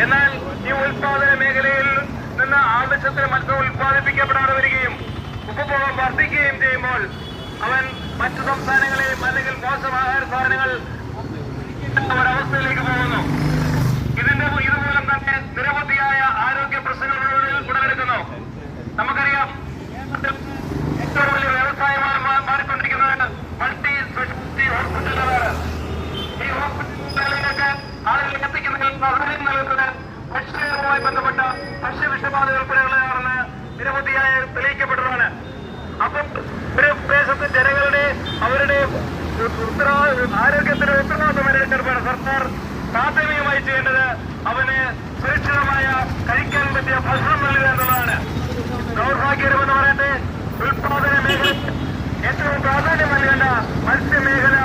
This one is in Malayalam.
എന്നാൽ ഈ ഉൽപാദന മേഖലയിൽ നിന്ന് ആവശ്യത്തിന് മത്സ്യം ഉൽപ്പാദിപ്പിക്കപ്പെടാതെ വരികയും ഉപഭോഗം വർദ്ധിക്കുകയും ചെയ്യുമ്പോൾ അവൻ മറ്റു സംസ്ഥാനങ്ങളെയും അല്ലെങ്കിൽ മോശം ആഹാര സാധനങ്ങൾ ഒരവസ്ഥയിലേക്ക് പോകുന്നു. ഇതുമൂലം തന്നെ നിരവധിയായ ആരോഗ്യ പ്രശ്നങ്ങൾ ഉടലെടുക്കുന്നു. നമുക്കറിയാം, ഏറ്റവും വലിയ വ്യവസായമായി മാറിക്കൊണ്ടിരിക്കുന്നത് മൾട്ടി സ്പെഷ്യാലിറ്റി ഹോസ്പിറ്റലുകളാണ്. ഈ ഹോസ്പിറ്റലുകളിലേക്ക് ആളുകൾ എത്തിക്കുന്നതിൽ സഹായം നൽകുന്നത് ഭക്ഷ്യവുമായി ബന്ധപ്പെട്ട ഭക്ഷ്യവിഷബാധ ഉൾപ്പെടെയുള്ളതാണെന്ന് നിരവധിയായ തെളിയിക്കപ്പെട്ടതാണ്. അപ്പം ഒരു പ്രദേശത്തെ ജനങ്ങളുടെ അവരുടെ ആരോഗ്യത്തിന്റെ ഉത്തരവാദിത്വം ഏറ്റെടുപ്പാണ് സർക്കാർ പ്രാഥമികമായി ചെയ്യേണ്ടത്. അവന് സുരക്ഷിതമായ കഴിക്കാൻ പറ്റിയ ഭക്ഷണം നൽകുക എന്നുള്ളതാണ്. ദൗർഭാഗ്യകരമെന്ന് പറയട്ടെ, ഉൽപാദന മേഖല ഏറ്റവും പ്രാധാന്യം നൽകേണ്ട മത്സ്യമേഖല